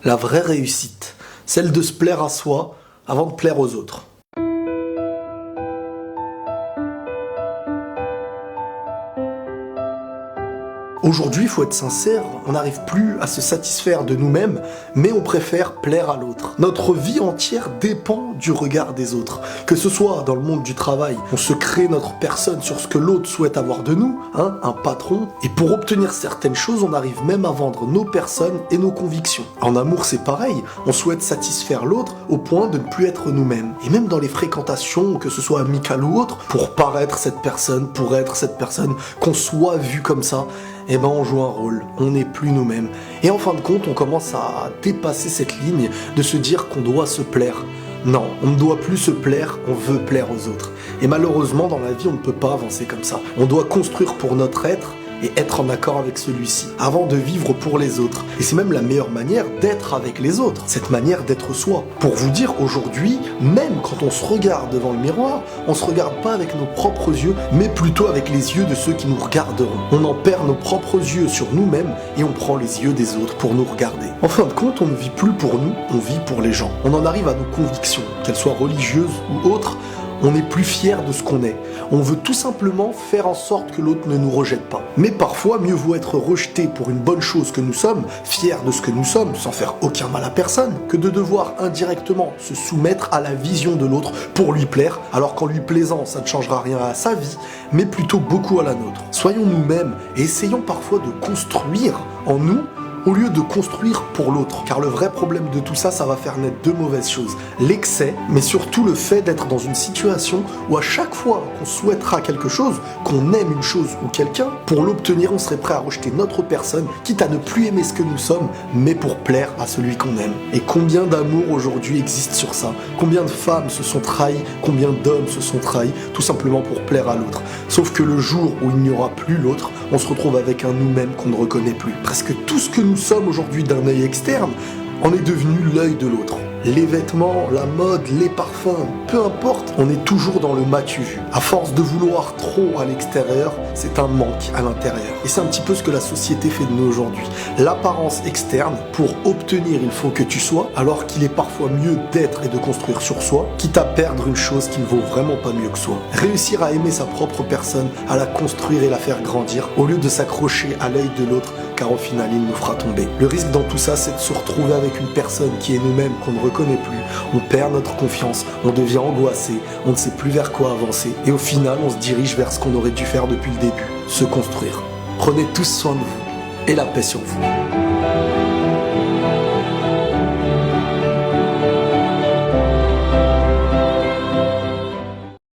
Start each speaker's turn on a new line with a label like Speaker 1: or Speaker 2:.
Speaker 1: la vraie réussite, celle de se plaire à soi avant de plaire aux autres. Aujourd'hui, il faut être sincère, on n'arrive plus à se satisfaire de nous-mêmes, mais on préfère plaire à l'autre. Notre vie entière dépend du regard des autres. Que ce soit dans le monde du travail, on se crée notre personne sur ce que l'autre souhaite avoir de nous, un patron, et pour obtenir certaines choses, on arrive même à vendre nos personnes et nos convictions. En amour, c'est pareil, on souhaite satisfaire l'autre au point de ne plus être nous-mêmes. Et même dans les fréquentations, que ce soit amicales ou autres, pour paraître cette personne, pour être cette personne, qu'on soit vu comme ça, eh ben on joue un rôle, on n'est plus nous-mêmes. Et en fin de compte, on commence à dépasser cette ligne de se dire qu'on doit se plaire. Non, on ne doit plus se plaire, on veut plaire aux autres. Et malheureusement, dans la vie, on ne peut pas avancer comme ça. On doit construire pour notre être et être en accord avec celui-ci, avant de vivre pour les autres. Et c'est même la meilleure manière d'être avec les autres, cette manière d'être soi. Pour vous dire, aujourd'hui, même quand on se regarde devant le miroir, on se regarde pas avec nos propres yeux, mais plutôt avec les yeux de ceux qui nous regarderont. On en perd nos propres yeux sur nous-mêmes et on prend les yeux des autres pour nous regarder. En fin de compte, on ne vit plus pour nous, on vit pour les gens. On en arrive à nos convictions, qu'elles soient religieuses ou autres. On n'est plus fier de ce qu'on est. On veut tout simplement faire en sorte que l'autre ne nous rejette pas. Mais parfois, mieux vaut être rejeté pour une bonne chose que nous sommes, fiers de ce que nous sommes, sans faire aucun mal à personne, que de devoir indirectement se soumettre à la vision de l'autre pour lui plaire, alors qu'en lui plaisant, ça ne changera rien à sa vie, mais plutôt beaucoup à la nôtre. Soyons nous-mêmes et essayons parfois de construire en nous au lieu de construire pour l'autre. Car le vrai problème de tout ça, ça va faire naître deux mauvaises choses. L'excès, mais surtout le fait d'être dans une situation où à chaque fois qu'on souhaitera quelque chose, qu'on aime une chose ou quelqu'un, pour l'obtenir, on serait prêt à rejeter notre personne, quitte à ne plus aimer ce que nous sommes, mais pour plaire à celui qu'on aime. Et combien d'amour aujourd'hui existe sur ça? Combien de femmes se sont trahies? Combien d'hommes se sont trahis? Tout simplement pour plaire à l'autre. Sauf que le jour où il n'y aura plus l'autre, on se retrouve avec un nous-mêmes qu'on ne reconnaît plus. Presque tout ce que nous sommes aujourd'hui d'un œil externe en est devenu l'œil de l'autre. Les vêtements, la mode, les parfums, peu importe, on est toujours dans le m'as-tu vu. À force de vouloir trop à l'extérieur, c'est un manque à l'intérieur. Et c'est un petit peu ce que la société fait de nous aujourd'hui. L'apparence externe, pour obtenir il faut que tu sois, alors qu'il est parfois mieux d'être et de construire sur soi, quitte à perdre une chose qui ne vaut vraiment pas mieux que soi. Réussir à aimer sa propre personne, à la construire et la faire grandir, au lieu de s'accrocher à l'œil de l'autre, car au final il nous fera tomber. Le risque dans tout ça, c'est de se retrouver avec une personne qui est nous-mêmes, qu'on ne reconnaît plus, on perd notre confiance, on devient angoissé, on ne sait plus vers quoi avancer, et au final on se dirige vers ce qu'on aurait dû faire depuis le début, se construire. Prenez tous soin de vous, et la paix sur vous.